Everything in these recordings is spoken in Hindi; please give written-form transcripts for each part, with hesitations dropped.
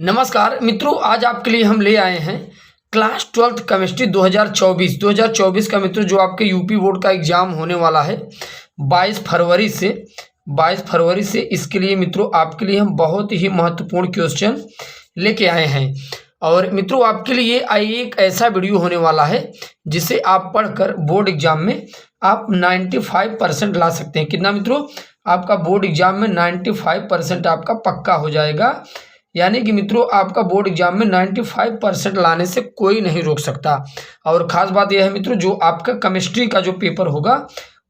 नमस्कार मित्रों, आज आपके लिए हम ले आए हैं क्लास 12th केमिस्ट्री 2024 का मित्रों जो आपके यूपी बोर्ड का एग्जाम होने वाला है 22 फरवरी से इसके लिए मित्रों आपके लिए हम बहुत ही महत्वपूर्ण क्वेश्चन लेके आए हैं। और मित्रों आपके लिए एक ऐसा वीडियो होने वाला है जिसे आप पढ़कर बोर्ड एग्जाम में आप 95% ला सकते हैं। कितना मित्रों? आपका बोर्ड एग्जाम में 95% आपका पक्का हो जाएगा। यानी कि मित्रों आपका बोर्ड एग्जाम में 95% लाने से कोई नहीं रोक सकता। और ख़ास बात यह है मित्रों, जो आपका केमिस्ट्री का जो पेपर होगा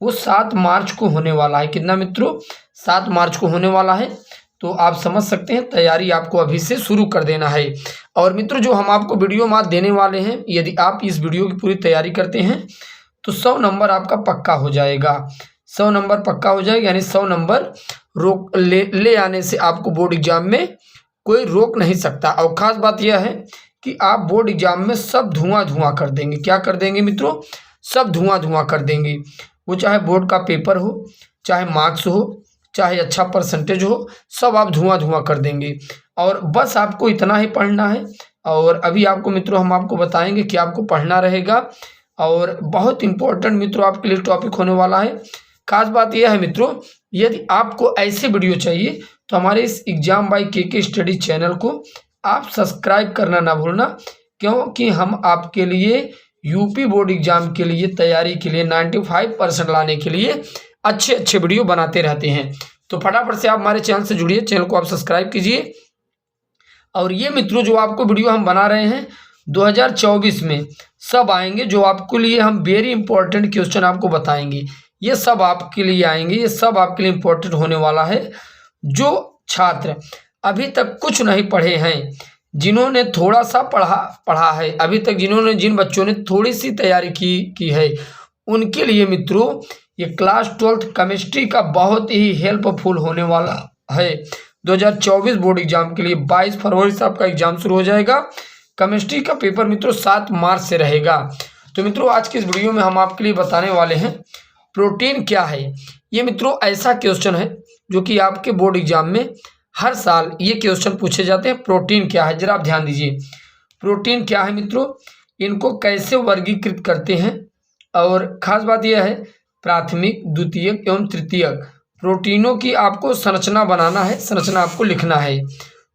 वो 7 मार्च को होने वाला है। कितना मित्रों? 7 मार्च को होने वाला है। तो आप समझ सकते हैं, तैयारी आपको अभी से शुरू कर देना है। और मित्रों जो हम आपको वीडियो मार्क देने वाले हैं, यदि आप इस वीडियो की पूरी तैयारी करते हैं तो 100 नंबर आपका पक्का हो जाएगा। 100 नंबर पक्का हो जाएगा, यानी 100 नंबर ले आने से आपको बोर्ड एग्जाम में कोई रोक नहीं सकता। और ख़ास बात यह है कि आप बोर्ड एग्जाम में सब धुआं कर देंगे। क्या कर देंगे मित्रों? सब धुआं कर देंगे। वो चाहे बोर्ड का पेपर हो, चाहे मार्क्स हो, चाहे अच्छा परसेंटेज हो, सब आप धुआं कर देंगे। और बस आपको इतना ही पढ़ना है। और अभी आपको मित्रों हम आपको बताएंगे कि आपको पढ़ना रहेगा। और बहुत इंपॉर्टेंट मित्रों आपके लिए टॉपिक होने वाला है। खास बात यह है मित्रों, यदि आपको ऐसे वीडियो चाहिए तो हमारे इस एग्जाम बाय के स्टडी चैनल को आप सब्सक्राइब करना ना भूलना, क्योंकि हम आपके लिए यूपी बोर्ड एग्जाम के लिए तैयारी के लिए 95% लाने के लिए अच्छे वीडियो बनाते रहते हैं। तो फटाफट से आप हमारे चैनल से जुड़िए, चैनल को आप सब्सक्राइब कीजिए। और ये मित्रों जो आपको वीडियो हम बना रहे हैं 2024 में सब आएंगे, जो आपके लिए हम वेरी इंपॉर्टेंट क्वेश्चन आपको बताएंगे। ये सब आपके लिए आएंगे, ये सब आपके लिए इम्पोर्टेंट होने वाला है। जो छात्र अभी तक कुछ नहीं पढ़े हैं, जिन्होंने थोड़ा सा पढ़ा है, अभी तक जिन बच्चों ने थोड़ी सी तैयारी की है, उनके लिए मित्रों ये क्लास 12th केमिस्ट्री का बहुत ही हेल्पफुल होने वाला है। 2024 बोर्ड एग्जाम के लिए 22 फरवरी से आपका एग्जाम शुरू हो जाएगा। केमिस्ट्री का पेपर मित्रों 7 मार्च से रहेगा। तो मित्रों आज की इस वीडियो में हम आपके लिए बताने वाले हैं प्रोटीन क्या है। ये मित्रों ऐसा क्वेश्चन है जो कि आपके बोर्ड एग्जाम में हर साल ये क्वेश्चन पूछे जाते हैं। प्रोटीन क्या है, जरा आप ध्यान दीजिए। प्रोटीन क्या है मित्रों, इनको कैसे वर्गीकृत करते हैं, और ख़ास बात यह है प्राथमिक, द्वितीयक एवं तृतीयक प्रोटीनों की आपको संरचना बनाना है, संरचना आपको लिखना है।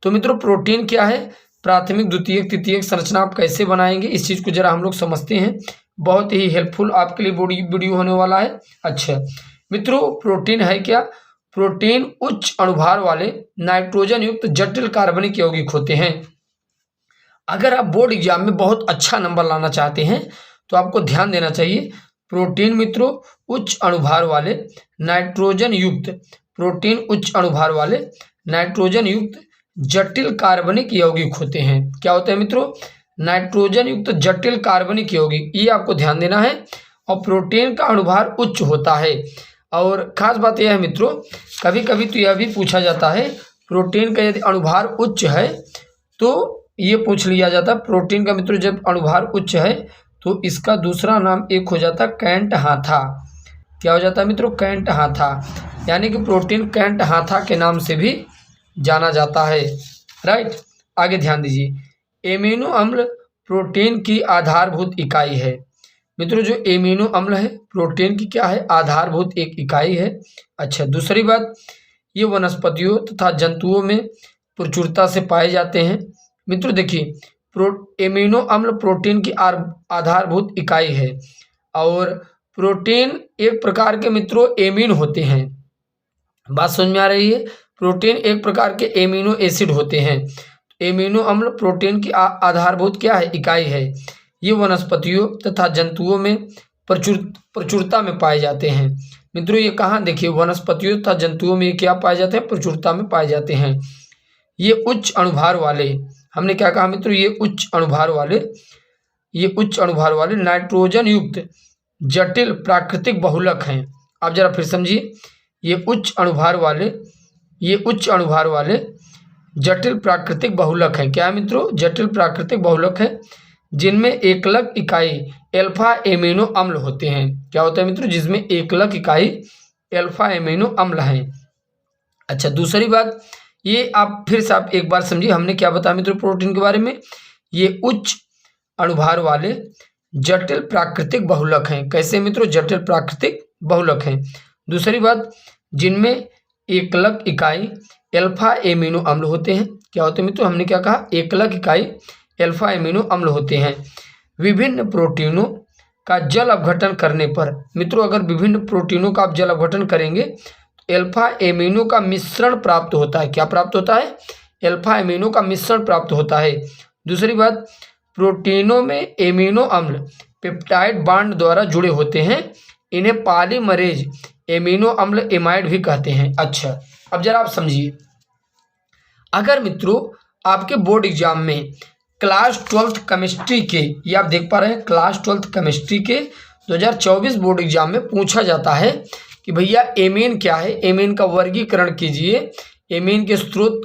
तो मित्रों प्रोटीन क्या है, प्राथमिक, द्वितीयक, तृतीयक संरचना आप कैसे बनाएंगे, इस चीज़ को जरा हम लोग समझते हैं। बहुत ही हेल्पफुल आपके लिए वीडियो होने वाला है। अच्छा मित्रों, प्रोटीन है क्या? प्रोटीन उच्च अणुभार वाले नाइट्रोजन युक्त जटिल कार्बनिक यौगिक होते हैं। अगर आप बोर्ड एग्जाम में बहुत अच्छा नंबर लाना चाहते हैं तो आपको ध्यान देना चाहिए। प्रोटीन मित्रों उच्च अणुभार वाले नाइट्रोजन युक्त, प्रोटीन उच्च अणुभार वाले नाइट्रोजन युक्त जटिल कार्बनिक यौगिक होते हैं। क्या होते हैं मित्रों? नाइट्रोजन युक्त जटिल कार्बनिक यौगिक, ये आपको ध्यान देना है। और प्रोटीन का अणुभार उच्च होता है। और ख़ास बात यह है मित्रों, कभी कभी तो यह भी पूछा जाता है प्रोटीन का यदि अणुभार उच्च है तो ये पूछ लिया जाता है प्रोटीन का मित्रों जब अणुभार उच्च है तो इसका दूसरा नाम एक हो जाता है कैंट हाथा। क्या हो जाता है मित्रों? कैंट हाथा। यानी कि प्रोटीन कैंट हाथा के नाम से भी जाना जाता है। राइट, आगे ध्यान दीजिए। एमिनो अम्ल प्रोटीन की आधारभूत इकाई है। मित्रों जो एमिनो अम्ल है प्रोटीन की क्या है? आधारभूत एक इकाई है। अच्छा, दूसरी बात, ये वनस्पतियों तथा जंतुओं में प्रचुरता से पाए जाते हैं। मित्रों देखिए, एमिनो अम्ल प्रोटीन की आधारभूत इकाई है। और प्रोटीन एक प्रकार के मित्रों एमिन होते हैं। बात समझ में आ रही है? प्रोटीन एक प्रकार के एमिनो एसिड होते हैं। एमिनो अम्ल प्रोटीन की आधारभूत क्या है? इकाई है। ये वनस्पतियों तथा जंतुओं में प्रचुरता में पाए जाते हैं। मित्रों ये कहाँ? देखिए, वनस्पतियों तथा जंतुओं में क्या पाए जाते हैं? प्रचुरता में पाए जाते हैं। ये उच्च अणुभार वाले, हमने क्या कहा मित्रों? ये उच्च अणुभार वाले नाइट्रोजन युक्त जटिल प्राकृतिक बहुलक हैं। आप जरा फिर समझिए, ये उच्च अणुभार वाले जटिल प्राकृतिक बहुलक हैं। क्या है मित्रों? जटिल प्राकृतिक बहुलक है, जिनमें एकलक इकाई अल्फा एमिनो अम्ल होते हैं। क्या होता है मित्रों? जिसमें एकलक इकाई अल्फा एमिनो अम्ल हैं। अच्छा, दूसरी बात, ये आप फिर से आप एक बार समझिए, हमने क्या बताया मित्रों प्रोटीन के बारे में। ये उच्च अणुभार वाले जटिल प्राकृतिक बहुलक हैं। कैसे मित्रों? जटिल प्राकृतिक बहुलक हैं। दूसरी बात, जिनमें एकलक इकाई अल्फा एमिनो अम्ल होते हैं। क्या होते हैं मित्रों? हमने क्या कहा? एकलक इकाई अल्फा एमिनो अम्ल होते हैं। विभिन्न प्रोटीनों का जल अपघटन करने पर मित्रों, अगर विभिन्न प्रोटीनों का आप जल अपघटन करेंगे तो अल्फा एमिनो का मिश्रण प्राप्त होता है। क्या प्राप्त होता है? अल्फा एमिनो का मिश्रण प्राप्त होता है। दूसरी बात, प्रोटीनों में एमिनो अम्ल पेप्टाइड बांड द्वारा जुड़े होते हैं। इन्हें पॉलीमरेज एमिनो अम्ल एमाइड भी कहते हैं। अच्छा, अब जरा आप समझिए, अगर मित्रों आपके बोर्ड एग्जाम में क्लास 12th केमिस्ट्री के, ये आप देख पा रहे हैं, क्लास 12th केमिस्ट्री के 2024 बोर्ड एग्जाम में पूछा जाता है कि भैया एमीन क्या है, एमीन का वर्गीकरण कीजिए, एमीन के स्रोत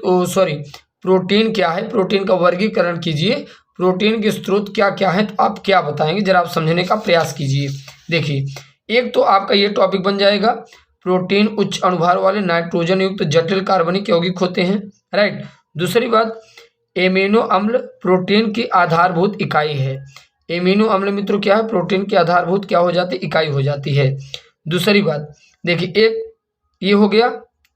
प्रोटीन क्या है, प्रोटीन का वर्गीकरण कीजिए, प्रोटीन के स्रोत क्या क्या है, तो आप क्या बताएंगे? जरा आप समझने का प्रयास कीजिए। देखिए, एक तो आपका ये टॉपिक बन जाएगा, प्रोटीन उच्च अणुभार वाले नाइट्रोजन युक्त जटिल कार्बनिक यौगिक होते हैं, राइट। दूसरी बात, एमिनो अम्ल प्रोटीन की आधारभूत इकाई है। एमिनो अम्ल मित्रों क्या है? प्रोटीन की आधारभूत क्या हो जाती है? इकाई हो जाती है। दूसरी बात देखिए, एक ये हो गया।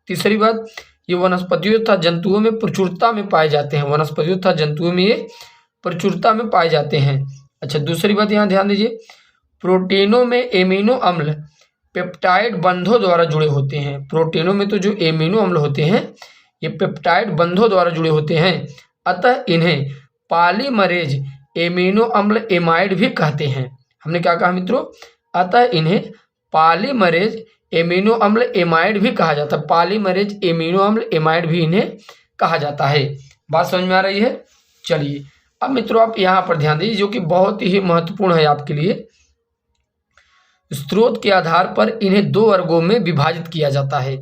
तीसरी बात, ये वनस्पतियों तथा जंतुओं में प्रचुरता में पाए जाते हैं। वनस्पतियों तथा जंतुओं में ये प्रचुरता में पाए जाते हैं। अच्छा, दूसरी बात यहाँ ध्यान दीजिए, प्रोटीनों में एमिनो अम्ल पेप्टाइड बंधों द्वारा जुड़े होते हैं। प्रोटीनों में तो जो एमिनो अम्ल होते हैं ये पेप्टाइड बंधों द्वारा जुड़े होते हैं, अतः इन्हें पॉलीमरेज एमिनो अम्ल एमाइड भी कहते हैं। हमने क्या कहा मित्रों? अतः इन्हें पॉलीमरेज एमिनो अम्ल एमाइड भी कहा जाता है। पॉलीमरेज एमिनो अम्ल एमाइड भी इन्हें कहा जाता है। बात समझ में आ रही है? चलिए, अब मित्रों आप यहाँ पर ध्यान दीजिए, जो कि बहुत ही महत्वपूर्ण है आपके लिए। स्रोत के आधार पर इन्हें दो वर्गों में विभाजित किया जाता है।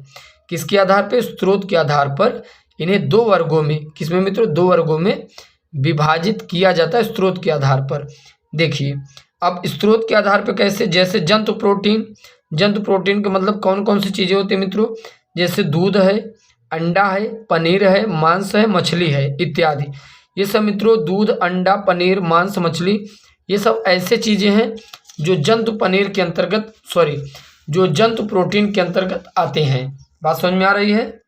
किसके आधार पर? स्रोत के आधार पर इन्हें दो वर्गों में, किसमें मित्रों? दो वर्गों में विभाजित किया जाता है स्रोत के आधार पर। देखिए, अब स्रोत के आधार पर कैसे? जैसे जंतु प्रोटीन। जंतु प्रोटीन का मतलब कौन कौन सी चीज़ें होती हैं मित्रों? जैसे दूध है, अंडा है, पनीर है, मांस है, मछली है इत्यादि। ये सब मित्रों, दूध, अंडा, पनीर, मांस, मछली, ये सब ऐसे चीज़ें हैं जो जंतु पनीर के अंतर्गत जो जंतु प्रोटीन के अंतर्गत आते हैं। बात समझ में आ रही है?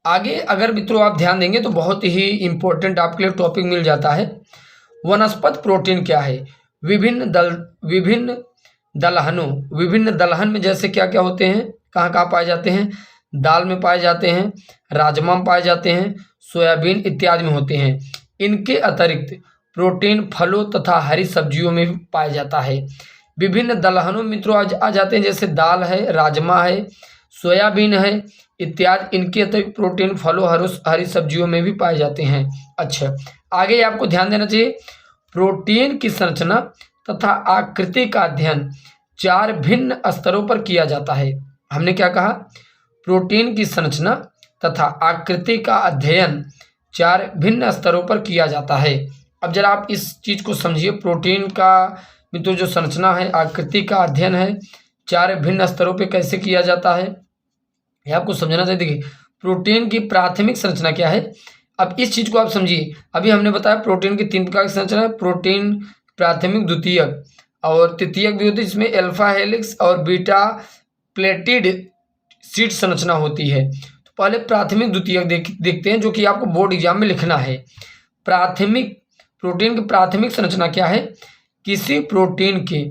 आगे अगर मित्रों आप ध्यान देंगे तो बहुत ही इंपॉर्टेंट आपके लिए टॉपिक मिल जाता है। वनस्पत प्रोटीन क्या है? विभिन्न दलहन में जैसे क्या क्या होते हैं, कहाँ कहाँ पाए जाते हैं? दाल में पाए जाते हैं, राजमा में पाए जाते हैं, सोयाबीन इत्यादि में होते हैं। इनके अतिरिक्त प्रोटीन फलों तथा हरी सब्जियों में भी पाया जाता है। विभिन्न दलहनों में मित्रों आ जाते हैं, जैसे दाल है, राजमा है, सोयाबीन है इत्यादि। इनके अतिरिक्त प्रोटीन फलों हरी सब्जियों में भी पाए जाते हैं। अच्छा, आगे आपको ध्यान देना चाहिए, प्रोटीन की संरचना तथा आकृति का अध्ययन 4 भिन्न स्तरों पर किया जाता है। हमने क्या कहा? प्रोटीन की संरचना तथा आकृति का अध्ययन 4 भिन्न स्तरों पर किया जाता है। अब जरा आप इस चीज़ को समझिए, प्रोटीन का मित्रों जो संरचना है, आकृति का अध्ययन है 4 भिन्न स्तरों पे कैसे किया जाता है, ये आपको समझना चाहिए। देखिए, प्रोटीन की प्राथमिक संरचना क्या है, अब इस चीज़ को आप समझिए। अभी हमने बताया प्रोटीन की 3 प्रकार की संरचना है, प्रोटीन प्राथमिक, द्वितीयक और तृतीयक भी होती है, जिसमें अल्फा हेलिक्स और बीटा प्लेटिड शीट संरचना होती है। तो पहले प्राथमिक द्वितीयक देखते हैं, जो कि आपको बोर्ड एग्जाम में लिखना है। प्रोटीन की प्राथमिक संरचना क्या है? किसी प्रोटीन के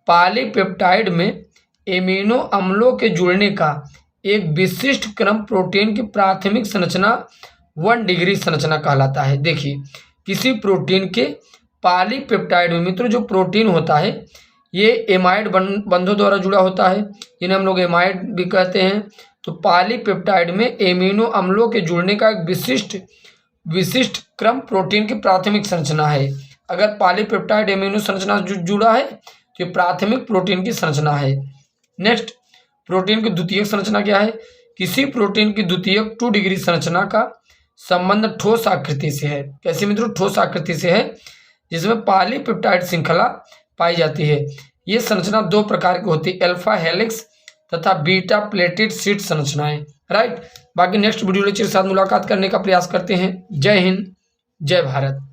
पॉलीपेप्टाइड में एमिनो अम्लों के जुड़ने का एक विशिष्ट क्रम प्रोटीन की प्राथमिक संरचना 1 डिग्री संरचना कहलाता है। देखिए, किसी प्रोटीन के पॉलीपेप्टाइड में मित्रों जो प्रोटीन होता है ये एमाइड बंधों द्वारा जुड़ा होता है, जिन्हें हम लोग एमाइड भी कहते हैं। तो पॉलीपेप्टाइड में एमिनो अम्लों के जुड़ने का एक विशिष्ट क्रम प्रोटीन की प्राथमिक संरचना है। अगर पॉलीपेप्टाइड एमिनो संरचना जुड़ा है तो ये प्राथमिक प्रोटीन की संरचना है। नेक्स्ट, प्रोटीन की द्वितीयक संरचना क्या है? किसी प्रोटीन की द्वितीयक 2 डिग्री संरचना का संबंध ठोस आकृति से है। कैसे मित्रों? ठोस आकृति से है, जिसमें पॉलीपेप्टाइड श्रृंखला पाई जाती है। ये संरचना 2 प्रकार की होती है, अल्फा हेलिक्स तथा बीटा प्लेटेड शीट संरचनाएं, राइट। बाकी नेक्स्ट वीडियो लेक्चर के साथ मुलाकात करने का प्रयास करते हैं। जय हिंद, जय भारत।